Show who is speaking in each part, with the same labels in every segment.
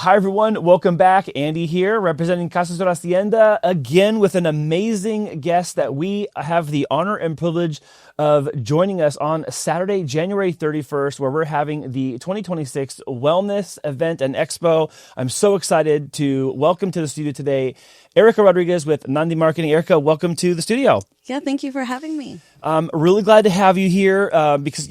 Speaker 1: Hi, everyone. Welcome back. Andy here, representing Casas de la Hacienda, again with an amazing guest that we have the honor and privilege of joining us on Saturday, January 31st, where we're having the 2026 Wellness Event and Expo. I'm so excited to welcome to the studio today Erika Rodriguez with Nadi Marketing. Erika, welcome to the studio.
Speaker 2: Yeah, thank you for having me.
Speaker 1: I'm really glad to have you here because,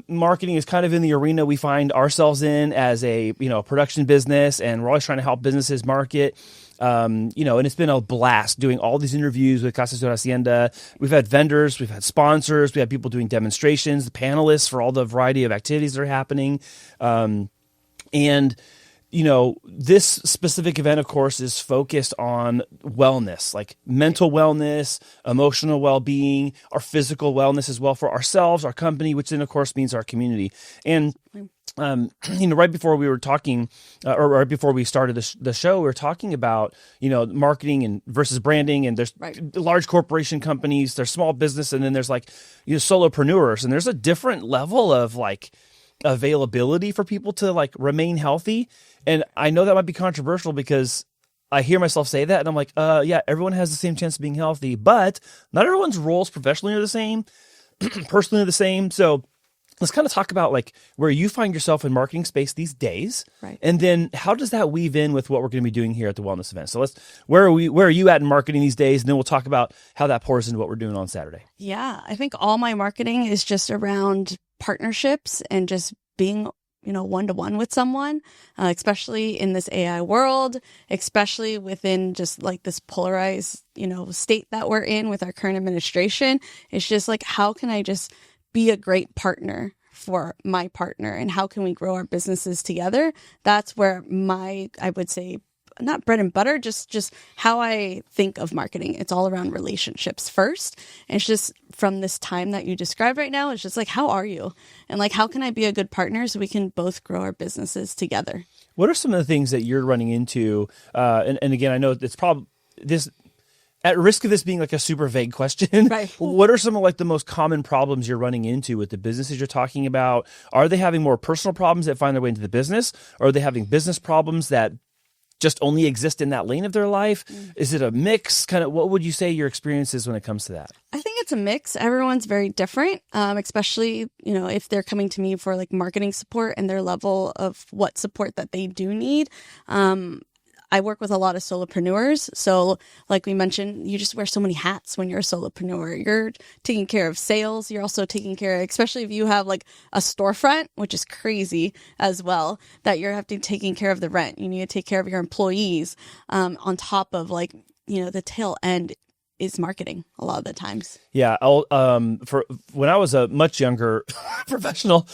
Speaker 1: marketing is kind of in the arena we find ourselves in as a, production business, and we're always trying to help businesses market. And it's been a blast doing all these interviews with Casas de la Hacienda. We've had vendors, we've had sponsors, we had people doing demonstrations, the panelists for all the variety of activities that are happening. This specific event, of course, is focused on wellness, like mental wellness, emotional well-being, our physical wellness as well for ourselves, our company, which then, of course, means our community. And right before we were talking, or right before we started the show, we were talking about, marketing and versus branding, and there's large corporation companies, there's small business, and then there's solopreneurs, and there's a different level of availability for people to remain healthy. And I know that might be controversial because I hear myself say that and I'm like, yeah, everyone has the same chance of being healthy, but not everyone's roles professionally are the same, personally are the same. So let's kind of talk about where you find yourself in marketing space these days.
Speaker 2: Right.
Speaker 1: And then how does that weave in with what we're going to be doing here at the wellness event? So where are you at in marketing these days? And then we'll talk about how that pours into what we're doing on Saturday.
Speaker 2: Yeah, I think all my marketing is just around partnerships and just being one-to-one with someone, especially in this AI world, especially within just this polarized, state that we're in with our current administration. It's just how can I just be a great partner for my partner, and how can we grow our businesses together? That's where I would say, not bread and butter, just how I think of marketing. It's all around relationships first. And it's just from this time that you described right now, it's just how are you? And how can I be a good partner so we can both grow our businesses together?
Speaker 1: What are some of the things that you're running into? And again, I know it's probably this, at risk of this being a super vague question,
Speaker 2: right.
Speaker 1: What are some of the most common problems you're running into with the businesses you're talking about? Are they having more personal problems that find their way into the business? Or are they having business problems that just only exist in that lane of their life? Is it a mix? What would you say your experience is when it comes to that?
Speaker 2: I think it's a mix. Everyone's very different, especially, if they're coming to me for marketing support and their level of what support that they do need. I work with a lot of solopreneurs. So like we mentioned, you just wear so many hats when you're a solopreneur. You're taking care of sales. You're also taking care of, especially if you have a storefront, which is crazy as well, that you're having to taking care of the rent. You need to take care of your employees on top of the tail end is marketing a lot of the times.
Speaker 1: Yeah. For when I was a much younger professional,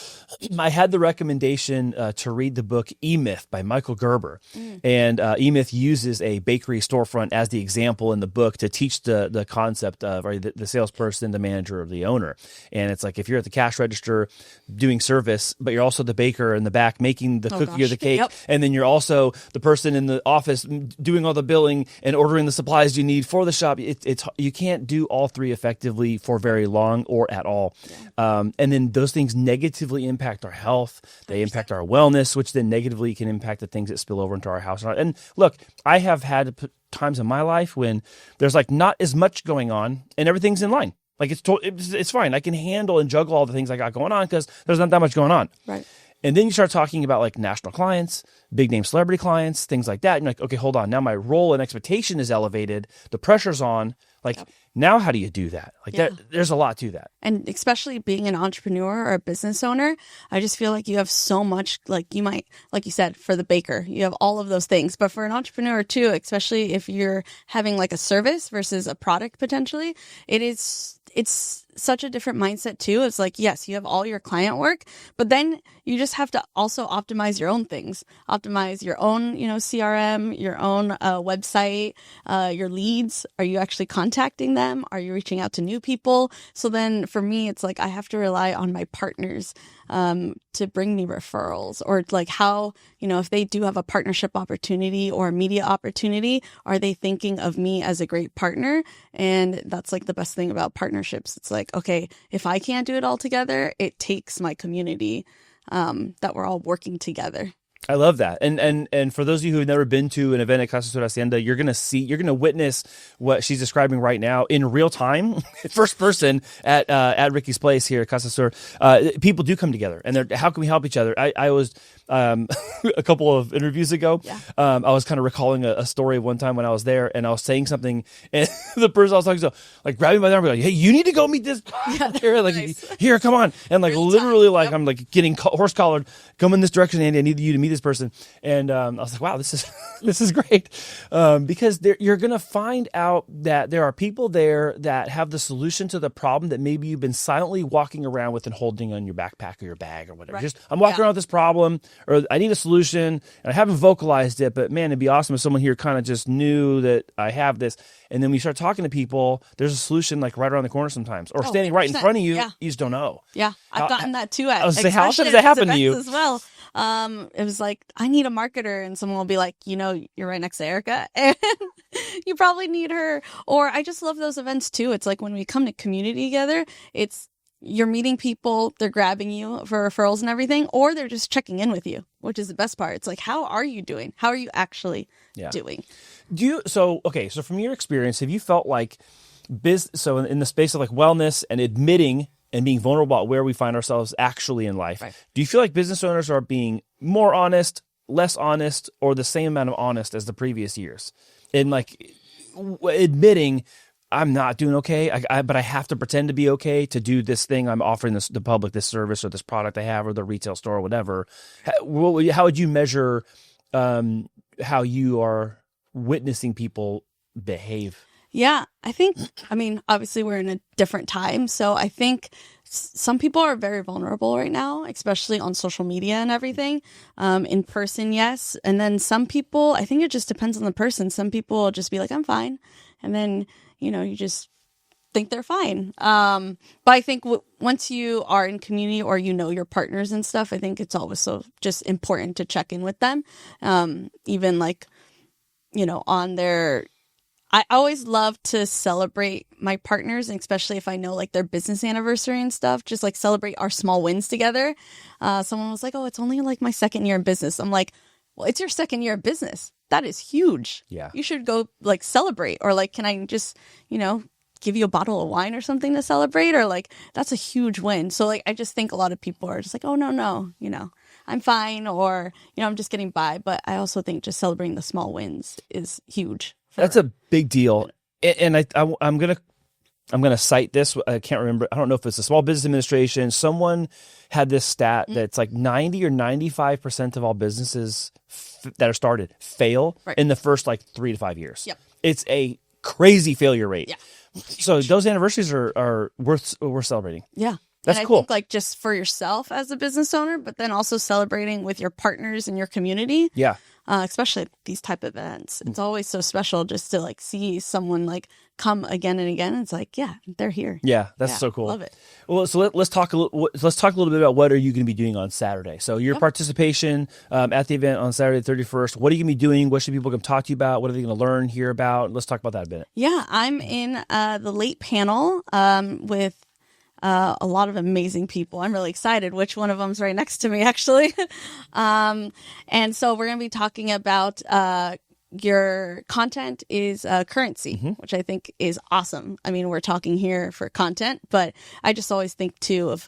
Speaker 1: I had the recommendation to read the book E-Myth by Michael Gerber. And E-Myth uses a bakery storefront as the example in the book to teach the concept of the salesperson, the manager, or the owner. And it's if you're at the cash register doing service, but you're also the baker in the back making the cookie or the cake.
Speaker 2: Yep.
Speaker 1: And then you're also the person in the office doing all the billing and ordering the supplies you need for the shop. You can't do all three effectively for very long or at all. Yeah. And then those things negatively impact our health. They 100%. Impact our wellness, which then negatively can impact the things that spill over into our house. And look, I have had times in my life when there's not as much going on and everything's in line. It's fine. I can handle and juggle all the things I got going on because there's not that much going on.
Speaker 2: Right.
Speaker 1: And then you start talking about national clients, big name celebrity clients, things like that. And you're okay, hold on. Now my role and expectation is elevated. The pressure's on. Now how do you do that? There's a lot to that.
Speaker 2: And especially being an entrepreneur or a business owner, I just feel you have so much, you might, like you said, for the baker, you have all of those things. But for an entrepreneur too, especially if you're having a service versus a product potentially, it's such a different mindset too. It's yes, you have all your client work, but then you just have to also optimize your own things, optimize your own, CRM, your own website, your leads. Are you actually contacting them? Are you reaching out to new people? So then for me, it's I have to rely on my partners to bring me referrals, or how, if they do have a partnership opportunity or a media opportunity, are they thinking of me as a great partner? And that's the best thing about partnerships. It's okay, if I can't do it all together, it takes my community that we're all working together.
Speaker 1: I love that. And for those of you who have never been to an event at Casa Sur Hacienda, you're going to witness what she's describing right now in real time, first person at Ricky's place here at Casa Sur. People do come together, and they're, how can we help each other? I was a couple of interviews ago.
Speaker 2: Yeah.
Speaker 1: I was kind of recalling a story one time when I was there, and I was saying something, and the person I was talking to, like, grabbing my arm, like, "Hey, you need to go meet this guy here, like, here, come on!" And like, literally, like, I'm like getting horse collared, come in this direction, Andy. I need you to meet this person. And I was like, wow, this is great, because you're gonna find out that there are people there that have the solution to the problem that maybe you've been silently walking around with and holding on your backpack or your bag or whatever.
Speaker 2: Right.
Speaker 1: I'm walking around with this problem, or I need a solution, and I haven't vocalized it, but man, it'd be awesome if someone here kind of just knew that I have this. And then when you start talking to people, there's a solution like right around the corner sometimes, or standing right in front of you.
Speaker 2: Yeah.
Speaker 1: You just don't know.
Speaker 2: Yeah, I've gotten that too.
Speaker 1: I was say, how often does that happen to you
Speaker 2: as well? It was like, I need a marketer, and someone will be like, you're right next to Erika, and you probably need her. Or I just love those events too. It's like when we come to community together, you're meeting people, they're grabbing you for referrals and everything, or they're just checking in with you, which is the best part. It's like, how are you doing? How are you actually doing?
Speaker 1: So from your experience, have you felt like in the space of like wellness and admitting and being vulnerable about where we find ourselves actually in life, right, do you feel like business owners are being more honest, less honest, or the same amount of honest as the previous years? And like admitting, I'm not doing okay, but I have to pretend to be okay to do this thing I'm offering the public, this service or this product I have, or the retail store or whatever. How would you measure how you are witnessing people behave?
Speaker 2: Yeah, obviously we're in a different time. So I think some people are very vulnerable right now, especially on social media and everything. In person, yes. And then some people, I think it just depends on the person. Some people will just be like, I'm fine. And then, you just think they're fine. But I think once you are in community or your partners and stuff, I think it's always so just important to check in with them. Even like, on their... I always love to celebrate my partners, and especially if I know like their business anniversary and stuff, just like celebrate our small wins together. Someone was like, "Oh, it's only like my second year in business." I'm like, well, it's your second year of business. That is huge.
Speaker 1: Yeah.
Speaker 2: You should go like celebrate, or like, can I just, give you a bottle of wine or something to celebrate? Or like, that's a huge win. So like, I just think a lot of people are just like, oh, no, I'm fine, or, I'm just getting by. But I also think just celebrating the small wins is huge.
Speaker 1: That's a big deal. And I'm gonna cite this. I can't remember. I don't know if it's the Small Business Administration. Someone had this stat that's like 90 or 95% of all businesses that are started fail in the first like 3 to 5 years.
Speaker 2: Yep.
Speaker 1: It's a crazy failure rate.
Speaker 2: Yeah.
Speaker 1: So those anniversaries are worth celebrating.
Speaker 2: Yeah.
Speaker 1: That's
Speaker 2: and I
Speaker 1: cool.
Speaker 2: think like just for yourself as a business owner, but then also celebrating with your partners in your community.
Speaker 1: Yeah.
Speaker 2: Especially at these type of events. It's always so special just to like see someone like come again and again. It's like, yeah, they're here.
Speaker 1: Yeah, that's so cool.
Speaker 2: Love it.
Speaker 1: Well, so let's talk a little bit about what are you going to be doing on Saturday. So your participation at the event on Saturday the 31st. What are you going to be doing? What should people come talk to you about? What are they going to learn, hear about? Let's talk about that a bit.
Speaker 2: Yeah, I'm in the late panel with a lot of amazing people. I'm really excited. Which one of them's right next to me, actually. And so we're going to be talking about your content is currency, which I think is awesome. I mean, we're talking here for content, but I just always think too of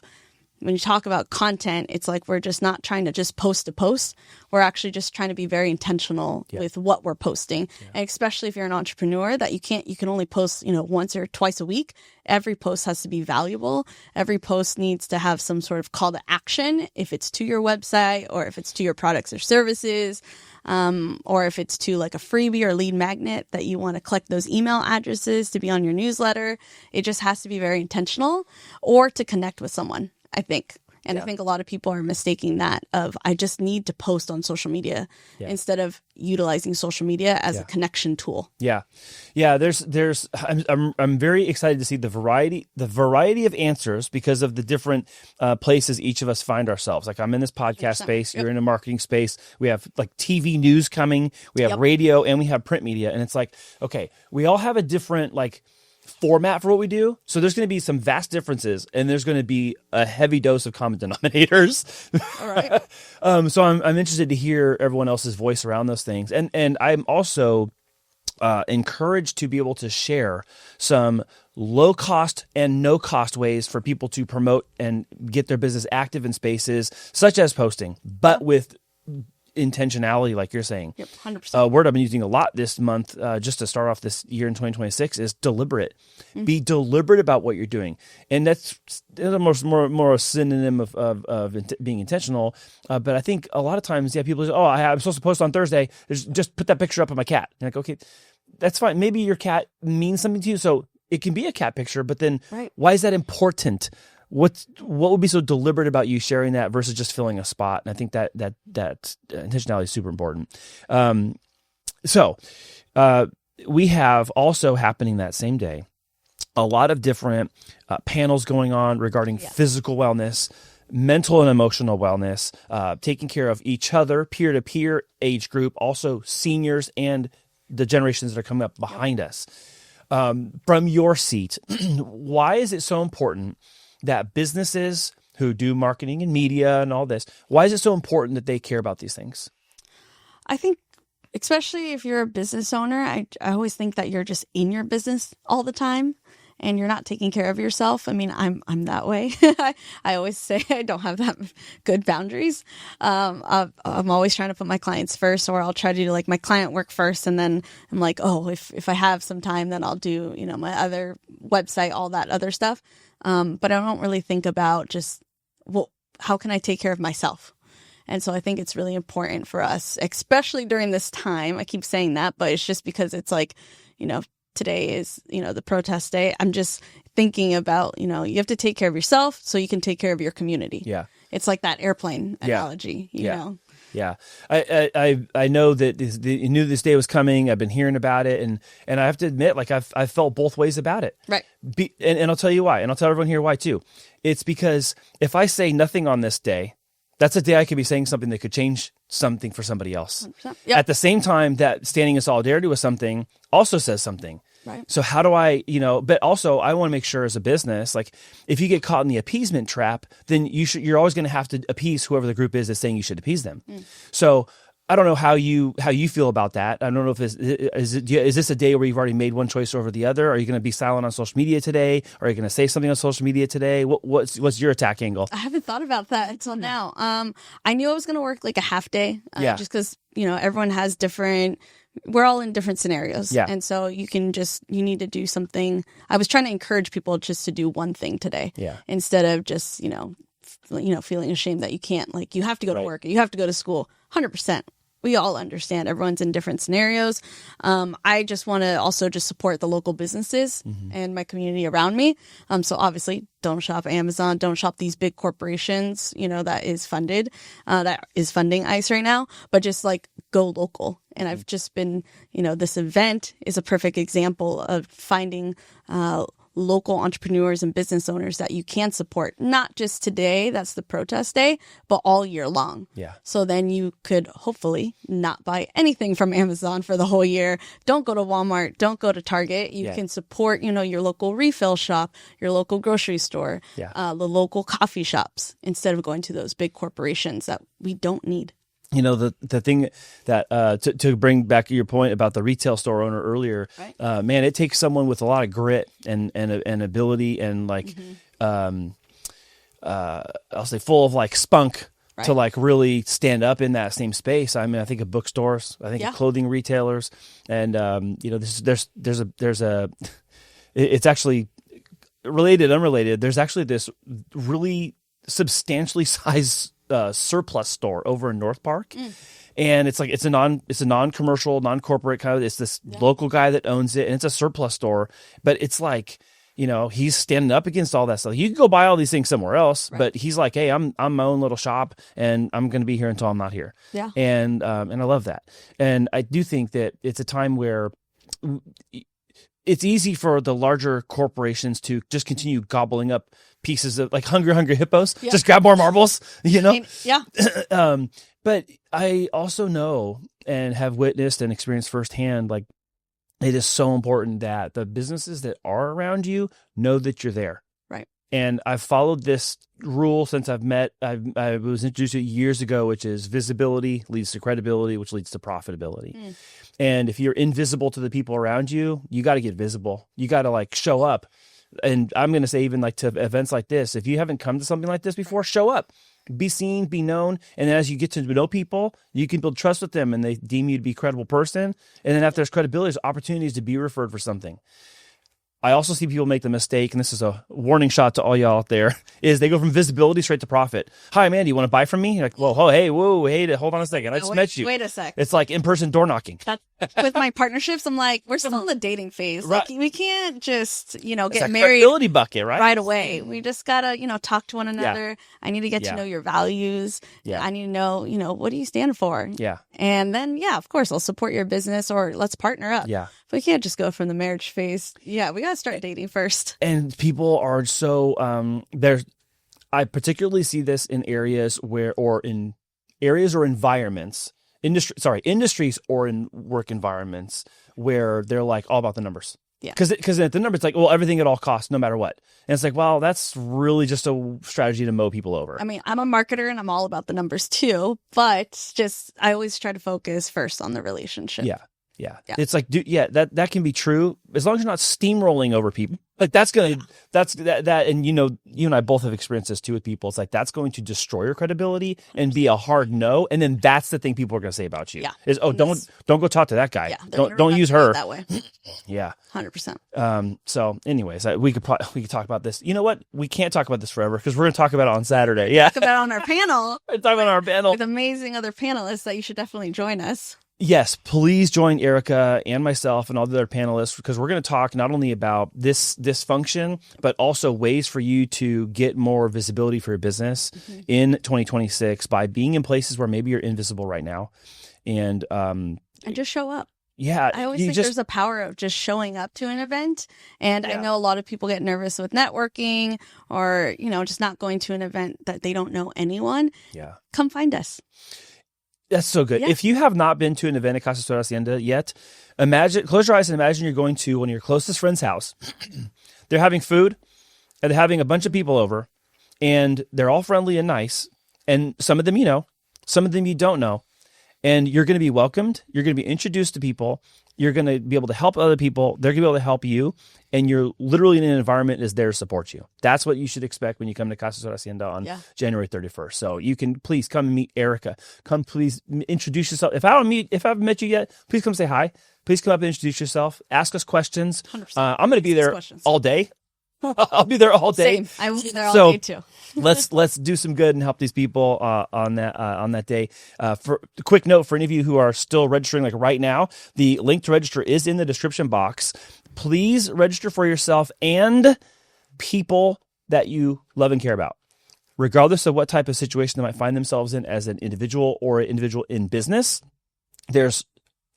Speaker 2: when you talk about content, it's like we're just not trying to just post to post. We're actually just trying to be very intentional with what we're posting. Yeah. And especially if you're an entrepreneur, that you can only post, once or twice a week. Every post has to be valuable. Every post needs to have some sort of call to action, if it's to your website or if it's to your products or services, or if it's to like a freebie or lead magnet that you want to collect those email addresses to be on your newsletter. It just has to be very intentional, or to connect with someone, I think. And I think a lot of people are mistaking that of, I just need to post on social media instead of utilizing social media as a connection tool. Yeah.
Speaker 1: I'm very excited to see the variety of answers because of the different places each of us find ourselves. Like I'm in this podcast space, you're in a marketing space. We have like TV news coming, we have radio, and we have print media. And it's like, okay, we all have a different like format for what we do. So there's going to be some vast differences, and there's going to be a heavy dose of common denominators.
Speaker 2: All right.
Speaker 1: So I'm interested to hear everyone else's voice around those things. And I'm also encouraged to be able to share some low cost and no cost ways for people to promote and get their business active in spaces such as posting, but with intentionality, like you're saying.
Speaker 2: Yep, 100%.
Speaker 1: Word I've been using a lot this month, just to start off this year in 2026, is deliberate. Be deliberate about what you're doing, and that's more a synonym of being intentional. But I think a lot of times, people say, "Oh, I'm supposed to post on Thursday. Just put that picture up of my cat." And like, okay, that's fine. Maybe your cat means something to you, so it can be a cat picture. But then, why is that important? What would be so deliberate about you sharing that versus just filling a spot? And I think that intentionality is super important. So we have also happening that same day a lot of different panels going on regarding physical wellness, mental and emotional wellness, taking care of each other, peer-to-peer age group, also seniors and the generations that are coming up behind us. From your seat, why is it so important that businesses who do marketing and media and all this, why is it so important that they care about these things?
Speaker 2: I think, especially if you're a business owner, I always think that you're just in your business all the time and you're not taking care of yourself. I mean, I'm that way. I always say I don't have that good boundaries. I'm always trying to put my clients first, or I'll try to do like my client work first. And then I'm like, oh, if I have some time, then I'll do, my other website, all that other stuff. But I don't really think about just, well, how can I take care of myself? And so I think it's really important for us, especially during this time. I keep saying that, but it's just because it's like, today is, the protest day. I'm just thinking about, you have to take care of yourself so you can take care of your community.
Speaker 1: Yeah.
Speaker 2: It's like that airplane analogy, you know?
Speaker 1: Yeah. I know that you knew this day was coming. I've been hearing about it. And I have to admit, like I've felt both ways about it.
Speaker 2: Right.
Speaker 1: And I'll tell you why. And I'll tell everyone here why too. It's because if I say nothing on this day, that's a day I could be saying something that could change something for somebody else. Yep. At the same time that standing in solidarity with something also says something.
Speaker 2: Right.
Speaker 1: So how do I, but also I want to make sure as a business, like if you get caught in the appeasement trap, then you're always going to have to appease whoever the group is that's saying you should appease them. So I don't know how you feel about that. I don't know if is this a day where you've already made one choice over the other? Are you going to be silent on social media today? Are you going to say something on social media today? What's your attack angle?
Speaker 2: I haven't thought about that until now. I knew I was going to work like a half day, just because everyone has different. We're all in different scenarios, and so you need to do something. I was trying to encourage people just to do one thing today, instead of just feeling ashamed that you can't. Like you have to go to work, or you have to go to school. 100%. We all understand everyone's in different scenarios. I just want to also just support the local businesses and my community around me. So obviously don't shop Amazon, don't shop these big corporations, that is funding ICE right now, but just like go local. And I've just been, this event is a perfect example of finding, local entrepreneurs and business owners that you can support, not just today, that's the protest day, but all year long.
Speaker 1: Yeah.
Speaker 2: So then you could hopefully not buy anything from Amazon for the whole year. Don't go to Walmart. Don't go to Target. You can support, your local refill shop, your local grocery store, the local coffee shops, instead of going to those big corporations that we don't need.
Speaker 1: The thing that to bring back your point about the retail store owner earlier, man, it takes someone with a lot of grit and ability and like I'll say full of like spunk to like really stand up in that same space. I mean, I think of bookstores, I think of clothing retailers, and there's a it's actually related, unrelated. There's actually this really substantially sized surplus store over in North Park, and it's a non-commercial, non-corporate kind of. It's this local guy that owns it, and it's a surplus store. But it's like he's standing up against all that stuff. You can go buy all these things somewhere else, but he's like, hey, I'm my own little shop, and I'm going to be here until I'm not here. Yeah, and I love that, and I do think that it's a time where it's easy for the larger corporations to just continue gobbling up pieces of like hungry hippos. Just grab more marbles, But I also know and have witnessed and experienced firsthand, like it is so important that the businesses that are around you know that you're there.
Speaker 2: Right.
Speaker 1: And I've followed this rule since I was introduced to it years ago, which is visibility leads to credibility, which leads to profitability. And if you're invisible to the people around you, you got to get visible. You got to like show up. And I'm going to say even like to events like this, if you haven't come to something like this before, show up. Be seen, be known, and as you get to know people, you can build trust with them, and they deem you to be a credible person. And then after there's credibility, there's opportunities to be referred for something. I also see people make the mistake, and this is a warning shot to all y'all out there, is they go from visibility straight to profit. Hi, man, do you want to buy from me? You're like, whoa, hey, hold on a second. I just met you.
Speaker 2: Wait a sec.
Speaker 1: It's like in-person door knocking.
Speaker 2: With my partnerships, I'm like, we're still in the dating phase. Like, we can't just, get married
Speaker 1: credibility bucket,
Speaker 2: right away. We just gotta, talk to one another. I need to get to know your values. I need to know, what do you stand for?
Speaker 1: Yeah.
Speaker 2: And then, of course, I'll support your business, or let's partner up.
Speaker 1: Yeah.
Speaker 2: But we can't just go from the marriage phase. Yeah, we gotta start dating first.
Speaker 1: And people are so I particularly see this in areas or environments, industries or in work environments where they're like all about the numbers.
Speaker 2: Yeah.
Speaker 1: Because at the number, it's like, well, everything at all costs, no matter what. And it's like, well, that's really just a strategy to mow people over.
Speaker 2: I mean, I'm a marketer and I'm all about the numbers too, but I always try to focus first on the relationship.
Speaker 1: Yeah. It's like, that can be true as long as you're not steamrolling over people. Like and you and I both have experienced this too with people. It's like, that's going to destroy your credibility and be a hard no. And then that's the thing people are going to say about you is, don't go talk to that guy.
Speaker 2: Yeah,
Speaker 1: don't use her
Speaker 2: that way.
Speaker 1: Yeah.
Speaker 2: 100%.
Speaker 1: So anyways, we could talk about this. You know what? We can't talk about this forever because we're going to talk about it on Saturday. Yeah.
Speaker 2: Talk about it on our panel.
Speaker 1: We're talking about our panel
Speaker 2: with amazing other panelists that you should definitely join us.
Speaker 1: Yes, please join Erika and myself and all the other panelists because we're going to talk not only about this function, but also ways for you to get more visibility for your business in 2026 by being in places where maybe you're invisible right now. And
Speaker 2: just show up.
Speaker 1: Yeah.
Speaker 2: I always think there's a power of just showing up to an event. And I know a lot of people get nervous with networking or, just not going to an event that they don't know anyone.
Speaker 1: Yeah.
Speaker 2: Come find us.
Speaker 1: That's so good. Yeah. If you have not been to an event at Casa Soda Hacienda yet, close your eyes and imagine you're going to one of your closest friends' house. They're having food, and they're having a bunch of people over, and they're all friendly and nice. And some of them you know, some of them you don't know. And you're going to be welcomed. You're going to be introduced to people. You're going to be able to help other people. They're going to be able to help you. And you're literally in an environment that's there to support you. That's what you should expect when you come to Casa Soda Hacienda on January 31st. So you can please come and meet Erika. Come please introduce yourself. If I haven't met you yet, please come say hi. Please come up and introduce yourself. Ask us questions. I'm going to be there all day. I'll be there all day.
Speaker 2: Same. I will be there all day too.
Speaker 1: let's do some good and help these people on that day. For a quick note for any of you who are still registering, like right now, the link to register is in the description box. Please register for yourself and people that you love and care about, regardless of what type of situation they might find themselves in as an individual or an individual in business. There's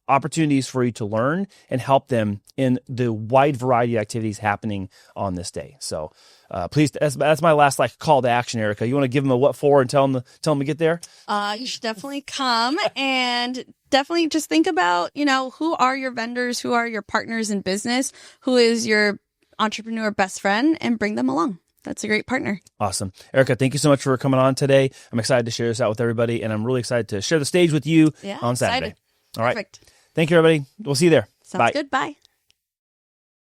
Speaker 1: opportunities for you to learn and help them in the wide variety of activities happening on this day. So please, that's my last call to action, Erika. You want to give them a what for and tell them to get there?
Speaker 2: You should definitely come and definitely just think about, who are your vendors, who are your partners in business, who is your entrepreneur best friend, and bring them along. That's a great partner.
Speaker 1: Awesome. Erika, thank you so much for coming on today. I'm excited to share this out with everybody, and I'm really excited to share the stage with you on Saturday.
Speaker 2: Excited.
Speaker 1: All right.
Speaker 2: Perfect.
Speaker 1: Thank you, everybody. We'll see you there.
Speaker 2: Sounds good. Bye.